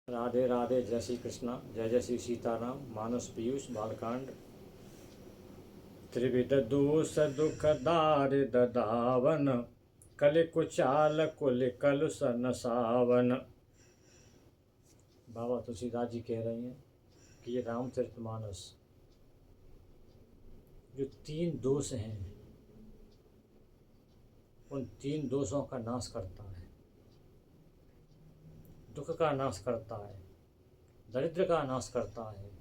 राधे राधे, जय श्री कृष्णा, जय जय श्री सीताराम। मानस पीयूष बालकांड। त्रिविध दोष दुख दार ददावन, कलि कुचाल कुल कलुष नसावन। बाबा तुलसीदास जी कह रहे हैं कि ये रामचरितमानस जो 3 दोष हैं, उन 3 दोषों का नाश करता है। दुख का नाश करता है, दरिद्र का नाश करता है,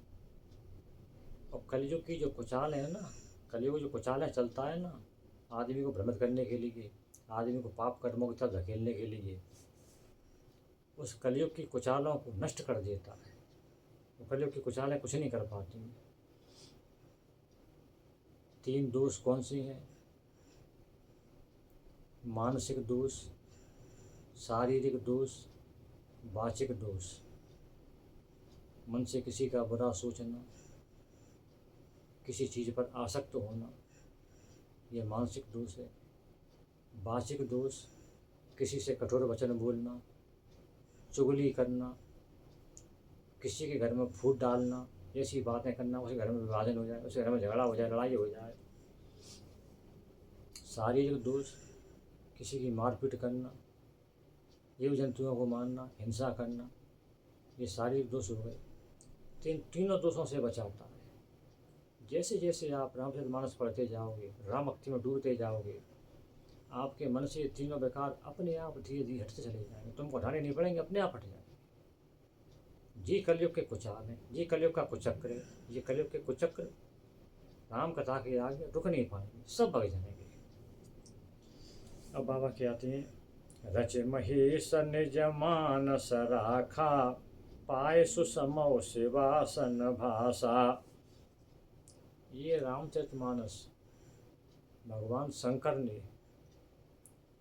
और कलयुग की जो कुचाल है ना, कलयुग जो कुचाल चलता है ना, आदमी को भ्रमित करने के लिए, आदमी को पाप कर्मों की तरफ धकेलने के लिए, उस कलयुग की कुचालों को नष्ट कर देता है। वो कलयुग की कुचालें कुछ नहीं कर पाती हैं। 3 दोष कौन सी हैं? मानसिक दोष, शारीरिक दोष, वाचिक दोष। मन से किसी का बुरा सोचना, किसी चीज़ पर आसक्त होना, ये मानसिक दोष है। वाचिक दोष, किसी से कठोर वचन बोलना, चुगली करना, किसी के घर में फूट डालना, ऐसी बातें करना, उसे घर में विभाजन हो जाए, उसे घर में झगड़ा हो जाए, लड़ाई हो जाए। शारीरिक दोष, किसी की मारपीट करना, जीव जंतुओं को मारना, हिंसा करना, ये शारीरिक दोष हो गए। तीनों दोषों से बचाता है। जैसे जैसे आप रामचरितमानस पढ़ते जाओगे, राम भक्ति में डूबते जाओगे, आपके मन से तीनों बेकार अपने आप धीरे धीरे हटते चले जाएंगे। तुमको हटाने नहीं पड़ेंगे, अपने आप हट जाएंगे। जी कलयुग के कुचाल हैं, ये कलयुग का कुचक्र है। ये कलयुग के कुचक्र राम कथा के आगे रुक नहीं पाएंगे, सब भग जाएंगे। अब बाबा कहते हैं, रच महेश निज मानस राखा, पाए सुसमौ शिवासन भाषा। ये रामचरितमानस भगवान शंकर ने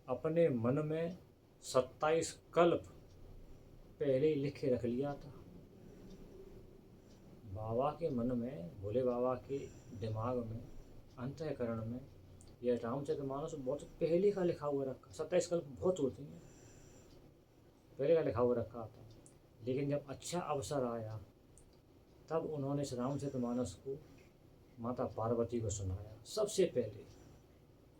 अपने मन में 27 कल्प पहले ही लिख के रख लिया था। बाबा के मन में, भोले बाबा के दिमाग में, अंतःकरण में यह रामचरितमानस बहुत पहले का लिखा हुआ रखा। 27 कल्प बहुत होती हैं, पहले का लिखा हुआ रखा था। लेकिन जब अच्छा अवसर आया, तब उन्होंने इस रामचरितमानस को माता पार्वती को सुनाया। सबसे पहले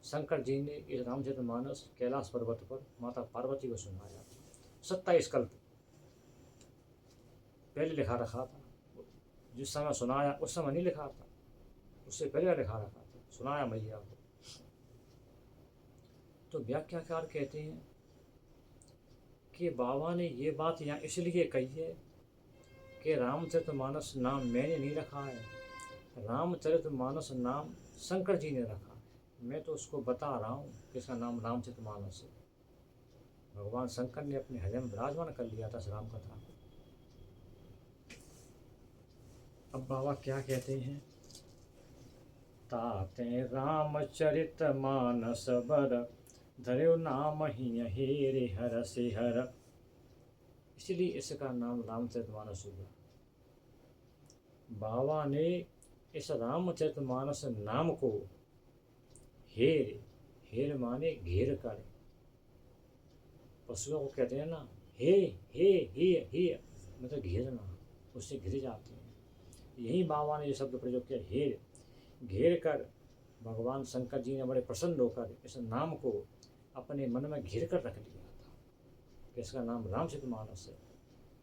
शंकर जी ने इस रामचरितमानस कैलाश पर्वत पर माता पार्वती को सुनाया। 27 कल्प पहले लिखा रखा था। जिस समय सुनाया उस समय नहीं लिखा था, उससे पहले लिखा रखा था, सुनाया मैया को। तो व्याख्याकार कहते हैं कि बाबा ने ये बात यहाँ इसलिए कही है कि रामचरितमानस नाम मैंने नहीं रखा है, रामचरितमानस नाम शंकर जी ने रखा है। मैं तो उसको बता रहा हूँ कि इसका नाम रामचरितमानस है। भगवान शंकर ने अपने हृदय में विराजमान कर लिया था इस राम कथा को। अब बाबा क्या कहते हैं, ताते रामचरितमानस बर, धर्यो नाम ही हेरे हर से हर। इसलिए इसका नाम रामचरितमानस हुआ। बाबा ने इस रामचरितमानस नाम को हेर, हेर माने घेर कर। पशुओं को कहते हैं ना, हे हे मतलब घेरना, उससे घिर जाते हैं। यही बाबा ने ये शब्द प्रयोग किया, हेर, घेर कर। भगवान शंकर जी ने बड़े प्रसन्न होकर इस नाम को अपने मन में घेर कर रख लिया था कि इसका नाम रामचरितमानस है।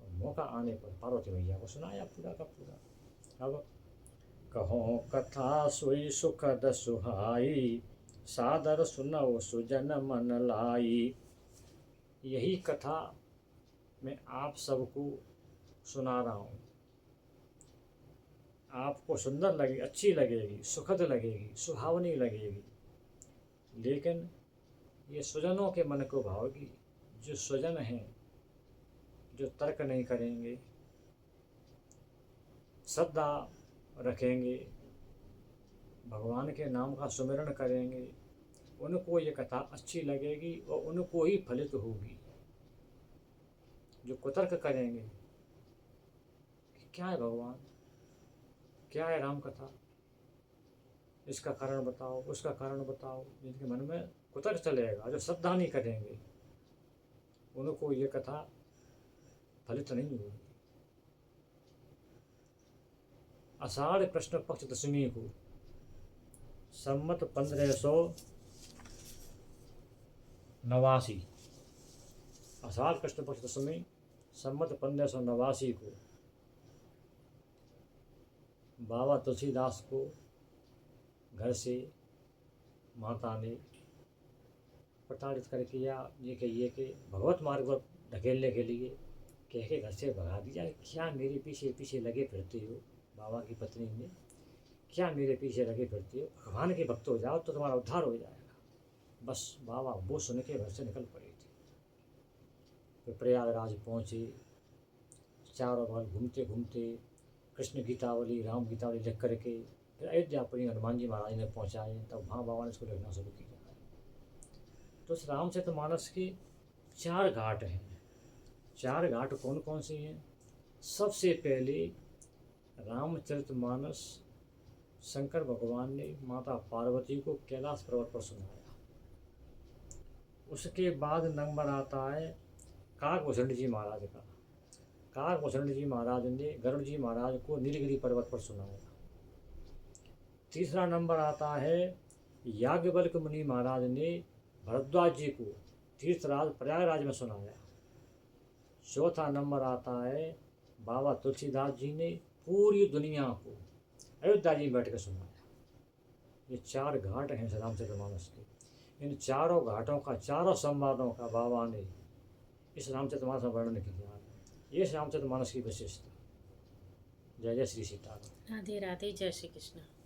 और मौका आने पर पार्वती मैया को सुनाया पूरा का पूरा। अब कहो कथा सोई सुखद सुहाई, सादर सुनौ सुजन मन लाई। यही कथा मैं आप सबको सुना रहा हूँ। आपको सुंदर लगेगी, अच्छी लगेगी, सुखद लगेगी, सुहावनी लगेगी, लेकिन ये स्वजनों के मन को भावेगी। जो स्वजन हैं, जो तर्क नहीं करेंगे, श्रद्धा रखेंगे, भगवान के नाम का सुमिरन करेंगे, उनको ये कथा अच्छी लगेगी और उनको ही फलित होगी। जो कुतर्क करेंगे कि क्या है भगवान, क्या है राम कथा, इसका कारण बताओ, उसका कारण बताओ, जिनके मन में कुतर्क चलेगा, जो श्रद्धा नहीं करेंगे, उनको ये कथा फलित नहीं होगी। आषाढ़ कृष्ण पक्ष दशमी को संमत 1589, आषाढ़ कृष्ण पक्ष दशमी संमत 1589 को बाबा तुलसीदास को घर से माता ने प्रताड़ित करके या ये कहिए कि भगवत मार्ग पर ढकेलने के लिए कह के घर से भगा दिया। क्या मेरे पीछे पीछे लगे फिरते हो, बाबा की पत्नी ने, क्या मेरे पीछे लगे फिरते हो, भगवान के भक्त हो जाओ तो तुम्हारा उद्धार हो जाएगा। बस बाबा वो सुन के घर से निकल पड़े थे। फिर प्रयागराज पहुँचे, चारों बार घूमते घूमते कृष्ण गीतावली राम गीतावली लिख करके फिर अयोध्यापुरी हनुमान जी महाराज ने पहुँचाए। तब वहाँ बाबा ने इसको लिखना शुरू किया। तो इस रामचरितमानस के 4 घाट हैं। 4 घाट कौन कौन से हैं? सबसे पहले रामचरितमानस शंकर भगवान ने माता पार्वती को कैलाश पर्वत पर सुनाया। उसके बाद नंबर आता है काकभूषण जी महाराज का। काकभूषण जी महाराज ने गरुड़ जी महाराज को नीलगिरी पर्वत पर सुनाया। तीसरा नंबर आता है याज्ञवल्क्य मुनि महाराज ने भरद्वाज जी को तीर्थराज प्रयागराज में सुनाया। चौथा नंबर आता है बाबा तुलसीदास जी ने पूरी दुनिया को अयोध्या जी में बैठ कर सुनाया। ये 4 घाट हैं रामचरितमानस के। इन चारों घाटों का, चारों संवादों का बाबा ने इस रामचरितमानस में वर्णन किया है। ये इस रामचरितमानस की विशेषता। जय जय श्री सीताराम। राधे राधे, जय श्री कृष्ण।